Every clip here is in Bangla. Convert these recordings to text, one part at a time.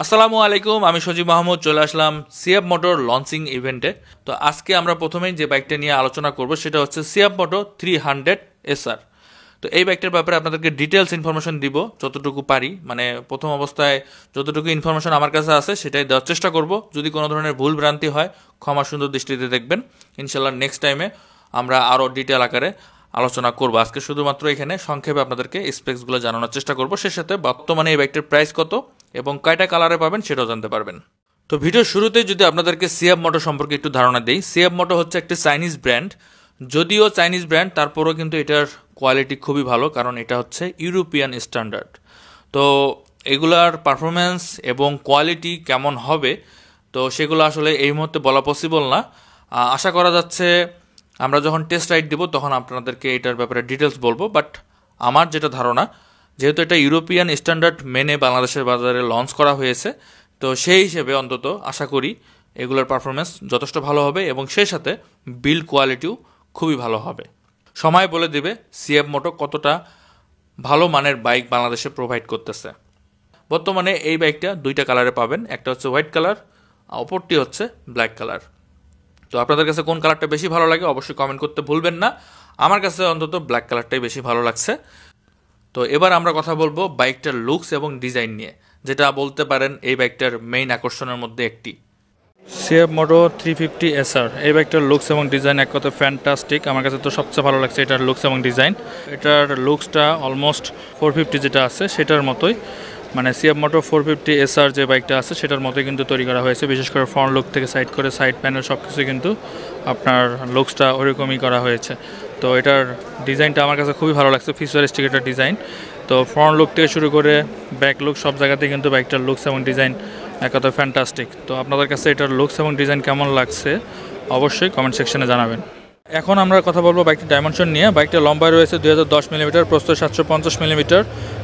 আসসালামু আলাইকুম, আমি সজীব মাহমুদ চলে আসলাম সিএফ মোটর লঞ্চিং ইভেন্টে। তো আজকে আমরা প্রথমেই যে বাইকটা নিয়ে আলোচনা করব সেটা হচ্ছে সিএফ মোটর 300 SR। তো এই বাইকটার ব্যাপারে আপনাদেরকে ডিটেলস ইনফরমেশন দিব যতটুকু পারি, মানে প্রথম অবস্থায় যতটুকু ইনফরমেশন আমার কাছে আছে সেটাই দেওয়ার চেষ্টা করব। যদি কোনো ধরনের ভুল ভ্রান্তি হয় ক্ষমা সুন্দর দৃষ্টিতে দেখবেন। ইনশাল্লাহ নেক্সট টাইমে আমরা আরও ডিটেল আকারে আলোচনা করব। আজকে শুধুমাত্র এখানে সংক্ষেপে আপনাদেরকে স্পেক্সগুলো জানানোর চেষ্টা করব, সে সাথে বর্তমানে এই বাইকটার প্রাইস কত এবং কয়টা কালারে পাবেন সেটাও জানতে পারবেন। তো ভিডিওর শুরুতেই যদি আপনাদেরকে সিএফ মোটর সম্পর্কে একটু ধারণা দিই, সিএফ মোটর হচ্ছে একটা চাইনিজ ব্র্যান্ড। যদিও চাইনিজ ব্র্যান্ড, তারপরেও কিন্তু এটার কোয়ালিটি খুবই ভালো, কারণ এটা হচ্ছে ইউরোপিয়ান স্ট্যান্ডার্ড। তো এগুলার পারফরমেন্স এবং কোয়ালিটি কেমন হবে তো সেগুলো আসলে এই মুহূর্তে বলা পসিবল না। আশা করা যাচ্ছে আমরা যখন টেস্ট রাইড দেবো তখন আপনাদেরকে এটার ব্যাপারে ডিটেলস বলবো। বাট আমার যেটা ধারণা, যেহেতু এটা ইউরোপিয়ান স্ট্যান্ডার্ড মেনে বাংলাদেশের বাজারে লঞ্চ করা হয়েছে, তো সেই হিসেবে অন্তত আশা করি এগুলোর পারফরমেন্স যথেষ্ট ভালো হবে এবং সেই সাথে বিল্ড কোয়ালিটিও খুবই ভালো হবে। সময় বলে দেবে সিএফ মোটর কতটা ভালো মানের বাইক বাংলাদেশে প্রোভাইড করতেছে। বর্তমানে এই বাইকটা দুইটা কালারে পাবেন, একটা হচ্ছে হোয়াইট কালার, অপরটি হচ্ছে ব্ল্যাক কালার। তো আপনাদের কাছে কোন কালারটা বেশি ভালো লাগে অবশ্যই কমেন্ট করতে ভুলবেন না। আমার কাছে অন্তত ব্ল্যাক কালারটাই বেশি ভালো লাগছে। তো এবার আমরা কথা বলবো বাইকটার লুকস এবং ডিজাইন নিয়ে, যেটা বলতে পারেন এই বাইকটার মেইন আকর্ষণের মধ্যে একটি। সিএফ মোটর 350 SR এই বাইকটার লুকস এবং ডিজাইন এক কথা ফ্যান্টাস্টিক। আমার কাছে তো সবচেয়ে ভালো লাগছে এটার লুকস এবং ডিজাইন। এটার লুকসটা অলমোস্ট 450 যেটা আছে সেটার মতোই, মানে সিএফ মোটর 450 SR যে বাইকটা আছে সেটার মতোই কিন্তু তৈরি করা হয়েছে। বিশেষ করে ফ্রন্ট লুক থেকে সাইড প্যানেল সব কিছু কিন্তু আপনার লুকসটা ওরকমই করা হয়েছে। তো এটার ডিজাইনটা আমার কাছে খুবই ভালো লাগছে, ফিউচারিস্টিক এটার ডিজাইন। তো ফ্রন্ট লুক থেকে শুরু করে ব্যাক লুক সব জায়গাতেই কিন্তু বাইকটার লুকস এবং ডিজাইন এক কথা ফ্যান্টাস্টিক। তো আপনাদের কাছে এটার লুকস এবং ডিজাইন কেমন লাগছে অবশ্যই কমেন্ট সেকশনে জানাবেন। এখন আমরা কথা বলবো বাইকটির ডাইমেনশন নিয়ে। বাইকটা লম্বায় রয়েছে 2010 মিলিমিটার, প্রস্থ 750 মিলিমিটার,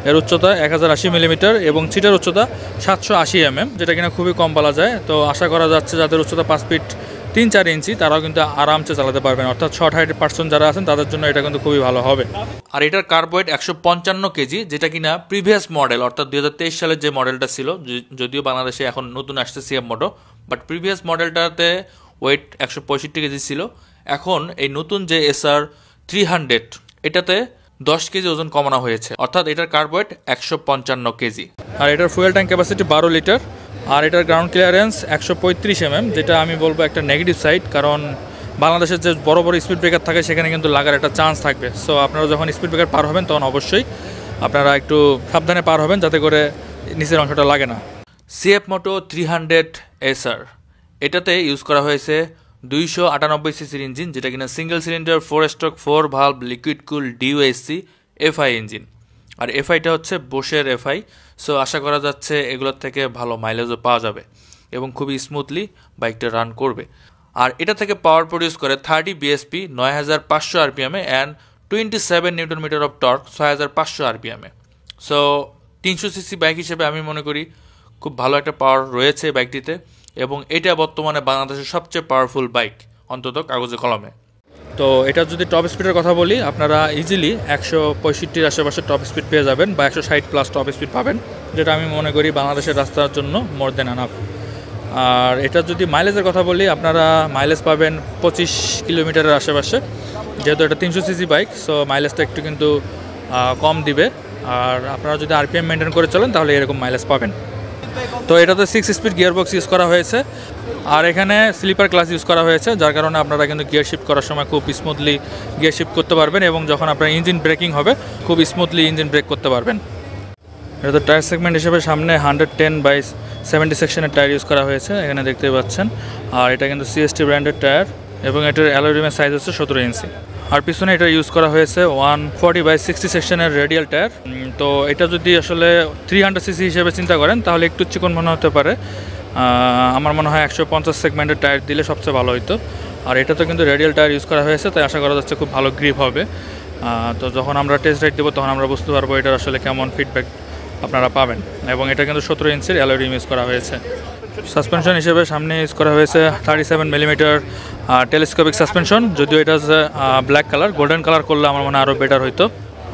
এর উচ্চতা 1080 মিলিমিটার এবং সিটের উচ্চতা 780 mm, যেটা কিনা খুবই কম বলা যায়। তো আশা করা যাচ্ছে যাদের উচ্চতা 5 ফিট 3-4 ইঞ্চি তারাও কিন্তু আরামসে চালাতে পারবেন, অর্থাৎ শর্ট হাইটের পার্সন যারা আছেন তাদের জন্য এটা কিন্তু খুবই ভালো হবে। আর এটার কার্বোয়েট 155 কেজি, যেটা কিনা প্রিভিয়াস মডেল অর্থাৎ 2023 সালের যে মডেলটা ছিল, যদিও বাংলাদেশে এখন নতুন আসছে সিএফ মোটর, বাট প্রিভিয়াস মডেলটাতে ওয়েট 165 কেজি ছিল। এখন এই নতুন যে SR 300 এটাতে 10 কেজি ওজন কমানো হয়েছে, অর্থাৎ এটার কার্বোয়েট 155 কেজি। আর এটার ফুয়েল ট্যাঙ্ক ক্যাপাসিটি 12 লিটার। আর এটার গ্রাউন্ড ক্লিয়ারেন্স 135 mm, যেটা আমি বলবো একটা নেগেটিভ সাইড, কারণ বাংলাদেশের যে বড় বড় স্পিড ব্রেকার থাকে সেখানে কিন্তু লাগার একটা চান্স থাকবে। সো আপনারা যখন স্পিড ব্রেকার পার হবেন তখন অবশ্যই আপনারা একটু সাবধানে পার হবেন যাতে করে নিচের অংশটা লাগে না। সিএফ মোটর 300 SR এটাতে ইউজ করা হয়েছে 298 সিসির ইঞ্জিন, যেটা কিনা single cylinder 4 stroke 4 valve liquid cool DOHC FI engine. আর এফআইটা হচ্ছে বোশের FI। সো আশা করা যাচ্ছে এগুলোর থেকে ভালো মাইলেজও পাওয়া যাবে এবং খুবই স্মুথলি বাইকটা রান করবে। আর এটা থেকে পাওয়ার প্রডিউস করে 30 bhp 9500 RPM and 27 newton meter of torque 6500 RPM। So 300 CC bike হিসেবে আমি মনে করি খুব ভালো একটা পাওয়ার রয়েছে বাইকটিতে, এবং এটা বর্তমানে বাংলাদেশের সবচেয়ে পাওয়ারফুল বাইক, অন্তত কাগজে কলমে। তো এটা যদি টপ স্পিডের কথা বলি, আপনারা ইজিলি 165-র আশেপাশে টপ স্পিড পেয়ে যাবেন বা 160+ টপ স্পিড পাবেন, যেটা আমি মনে করি বাংলাদেশের রাস্তার জন্য মোর দেন এনাফ। আর এটা যদি মাইলেজের কথা বলি, আপনারা মাইলেজ পাবেন 25 কিলোমিটারের আশেপাশে। যেহেতু এটা 300 সিসি বাইক, সো মাইলেজটা একটু কিন্তু কম দিবে। আর আপনারা যদি RPM মেনটেন করে চলেন তাহলে এরকম মাইলেজ পাবেন। তো এটাতে 6 স্পিড গিয়ারবক্স ইউজ করা হয়েছে, আর এখানে স্লিপার ক্লাস ইউজ করা হয়েছে, যার কারণে আপনারা কিন্তু গিয়ার শিফট করার সময় খুব স্মুথলি গিয়ার শিফট করতে পারবেন এবং যখন আপনার ইঞ্জিন ব্রেকিং হবে খুব স্মুথলি ইঞ্জিন ব্রেক করতে পারবেন। এটা টায়ার সেগমেন্ট হিসেবে সামনে 110/70 সেকশনের টায়ার ইউজ করা হয়েছে, এখানে দেখতে পাচ্ছেন। আর এটা কিন্তু CST ব্র্যান্ডের টায়ার এবং এটার অ্যালয় রিমের সাইজ হচ্ছে 17 ইঞ্চি। আর পিছনে এটা ইউজ করা হয়েছে 140/60 সেকশনের রেডিয়াল টায়ার। তো এটা যদি আসলে 300 সিসি হিসেবে চিন্তা করেন তাহলে একটু চিকন মনে হতে পারে। আমার মনে হয় 150 সেগমেন্টের টায়ার দিলে সবচেয়ে ভালো হতো। আর এটা তো কিন্তু রেডিয়াল টায়ার ইউজ করা হয়েছে, তাই আশা করা যাচ্ছে খুব ভালো গ্রিপ হবে। তো যখন আমরা টেস্ট রাইড দেবো তখন আমরা বুঝতে পারবো এটার আসলে কেমন ফিডব্যাক আপনারা পাবেন। এবং এটা কিন্তু 17 ইঞ্চির অ্যালয় রিম ইউজ করা হয়েছে। সাসপেনশন হিসেবে সামনে ইউজ করা হয়েছে 37 মিলিমিটার টেলিস্কোপিক সাসপেনশন, যদিও এটা হচ্ছে ব্ল্যাক কালার, গোল্ডেন কালার করলে আমার মনে আরও বেটার হইতো।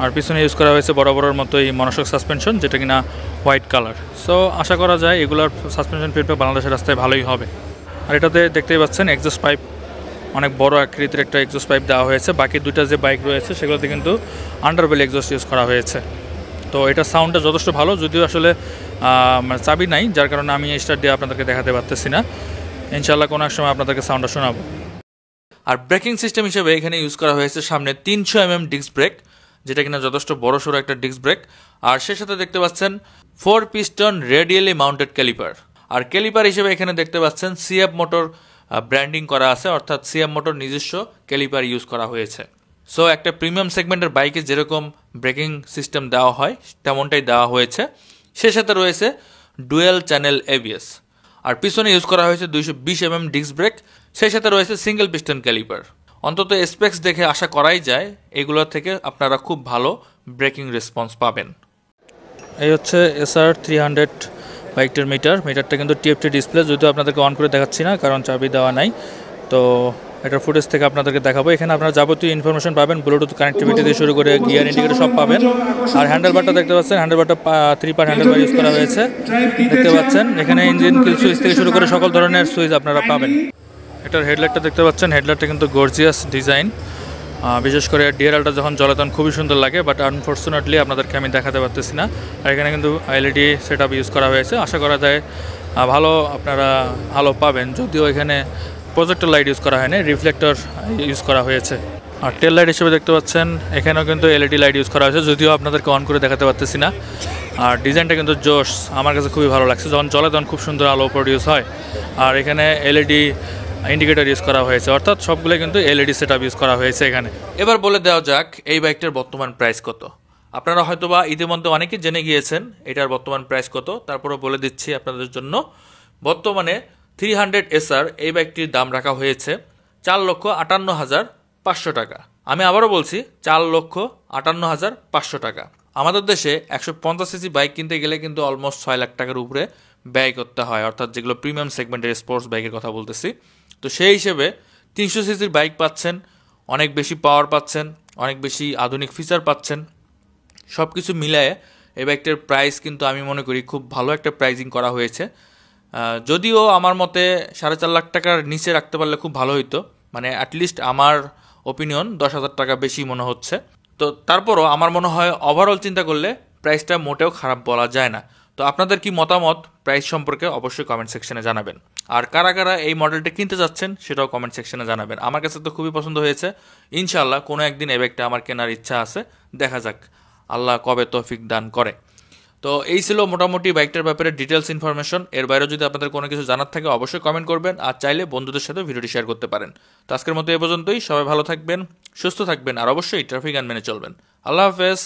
আর পিছনে ইউজ করা হয়েছে বরাবরের মতোই মনোশক সাসপেনশন, যেটা কিনা হোয়াইট কালার। সো আশা করা যায় এগুলোর সাসপেনশন ফিডব্যাক বাংলাদেশের রাস্তায় ভালোই হবে। আর এটাতে দেখতেই পাচ্ছেন এক্সস্ট পাইপ, অনেক বড় আকৃতির একটা এক্সস্ট পাইপ দেওয়া হয়েছে। বাকি দুইটা যে বাইক রয়েছে সেগুলোতে কিন্তু আন্ডারবেল এক্সস্ট ইউজ করা হয়েছে। তো এটার সাউন্ডটা যথেষ্ট ভালো, যদিও আসলে মানে চাবি নাই, যার কারণে আমি স্টার্ট দিয়ে আপনাদেরকে দেখাতে পারতেছি না। ইনশাআল্লাহ কোনো এক সময় আপনাদেরকে সাউন্ডটা শোনাবো। আর ব্রেকিং সিস্টেম হিসেবে এখানে ইউজ করা হয়েছে সামনে 300 mm ডিস্ক ব্রেক, যেটা কিনা যথেষ্ট বড়সড় একটা ডিস্ক ব্রেক। আর সে সাথে দেখতে পাচ্ছেন 4 পিস্টন রেডিয়ালি মাউন্টেড ক্যালিপার। আর ক্যালিপার হিসেবে এখানে দেখতে পাচ্ছেন সিএফ মোটর ব্র্যান্ডিং করা আছে, অর্থাৎ সিএফ মোটর নিজস্ব ক্যালিপার ইউজ করা হয়েছে। সো একটা প্রিমিয়াম সেগমেন্টের বাইকে যেরকম ব্রেকিং সিস্টেম দেওয়া হয় তেমনটাই দেওয়া হয়েছে। সে সাথে রয়েছে ডুয়েল চ্যানেল এবিএস। আর পিছনে ইউজ করা হয়েছে 220 mm ডিস্ক ব্রেক, সেই সাথে রয়েছে সিঙ্গেল পিস্টন ক্যালিপার। অন্তত স্পেক্স দেখে আশা করাই যায় এগুলোর থেকে আপনারা খুব ভালো ব্রেকিং রেসপন্স পাবেন। এই হচ্ছে SR 300 বাইকটার মিটারটা কিন্তু টিএফটি ডিসপ্লে, যদিও আপনাদেরকে অন করে দেখাচ্ছি না কারণ চাবি দেওয়া নাই। তো এটার ফুটেজ থেকে আপনাদেরকে দেখাবো। এখানে আপনারা যাবতীয় ইনফরমেশন পাবেন, ব্লুটুথ কানেক্টিভিটি থেকে শুরু করে গিয়ার ইন্ডিকেটর সব পাবেন। আর হ্যান্ডেলবারটা দেখতে পাচ্ছেন, হ্যান্ডেলবারটা 3 পার্ট হ্যান্ডেলবার ইউজ করা হয়েছে। দেখতে পাচ্ছেন এখানে ইঞ্জিন কিল সুইচ থেকে শুরু করে সকল ধরনের সুইচ আপনারা পাবেন। এটার হেডলাইটটা দেখতে পাচ্ছেন, হেডলাইটটা কিন্তু গর্জিয়াস ডিজাইন। বিশেষ করে ডিআরএলটা যখন জ্বলে তখন খুবই সুন্দর লাগে, বাট আনফর্চুনেটলি আপনাদেরকে আমি দেখাতে পারতেছি না। আর এখানে কিন্তু এলইডি সেট আপ ইউজ করা হয়েছে। আশা করা যায় ভালো আপনারা ভালো পাবেন, যদিও এখানে প্রজেক্টর লাইট ইউজ করা হয়নি, রিফ্লেক্টর ইউজ করা হয়েছে। আর টেল লাইট হিসেবে দেখতে পাচ্ছেন এখানেও কিন্তু এলইডি লাইট ইউজ করা হয়েছে, যদিও আপনাদেরকে অন করে দেখাতে পারতেছি না। আর ডিজাইনটা কিন্তু জোশ, আমার কাছে খুবই ভালো লাগছে। যখন জ্বলে তখন খুব সুন্দর আলো প্রডিউস হয়। আর এখানে এলইডি ইন্ডিকেটর ইউজ করা হয়েছে, অর্থাৎ সবগুলো কিন্তু এলইডি সেট আপ ইউজ করা হয়েছে এখানে। এবার বলে দেওয়া যাক এই বাইকটার বর্তমান প্রাইস কত। আপনারা হয়তোবা ইতিমধ্যে অনেকে জেনে গিয়েছেন এটার বর্তমান প্রাইস কত, তারপরেও বলে দিচ্ছি আপনাদের জন্য। বর্তমানে 300 SR এই বাইকটির দাম রাখা হয়েছে 4,58,500 টাকা। আমি আবারও বলছি 4,58,500 টাকা। আমাদের দেশে 150 সিসি বাইক কিনতে গেলে কিন্তু অলমোস্ট 6 লাখ টাকার উপরে ব্যয় করতে হয়, অর্থাৎ যেগুলো প্রিমিয়াম সেগমেন্টের স্পোর্টস বাইকের কথা বলতেছি। তো সেই হিসেবে 300 সিসির বাইক পাচ্ছেন, অনেক বেশি পাওয়ার পাচ্ছেন, অনেক বেশি আধুনিক ফিচার পাচ্ছেন। সব কিছু মিলায়ে এই বাইকটার প্রাইস কিন্তু আমি মনে করি খুব ভালো একটা প্রাইজিং করা হয়েছে। যদিও আমার মতে 4.5 লাখ টাকার নিচে রাখতে পারলে খুব ভালো হইতো, মানে অ্যাটলিস্ট আমার ওপিনিয়ন 10,000 টাকা বেশি মনে হচ্ছে। তো তারপরও আমার মনে হয় ওভারঅল চিন্তা করলে প্রাইসটা মোটেও খারাপ বলা যায় না। তো আপনাদের কি মতামত প্রাইস সম্পর্কে অবশ্যই কমেন্ট সেকশনে জানাবেন। আর কারা কারা এই মডেলটা কিনতে যাচ্ছেন সেটাও কমেন্ট সেকশনে জানাবেন। আমার কাছে তো খুবই পছন্দ হয়েছে। ইনশাআল্লাহ কোনো একদিন এই ব্যাগটা আমার কেনার ইচ্ছা আছে, দেখা যাক আল্লাহ কবে তৌফিক দান করে। তো এই ছিল মোটামুটি বাইকটার ব্যাপারে ডিটেলস ইনফরমেশন। এর বাইরেও যদি আপনাদের কোনো কিছু জানার থাকে অবশ্যই কমেন্ট করবেন, আর চাইলে বন্ধুদের সাথে ভিডিওটি শেয়ার করতে পারেন। তো আজকের মতো এ পর্যন্তই। সবাই ভালো থাকবেন, সুস্থ থাকবেন, আর অবশ্যই ট্রাফিক আইন মেনে চলবেন। আল্লাহ হাফেজ।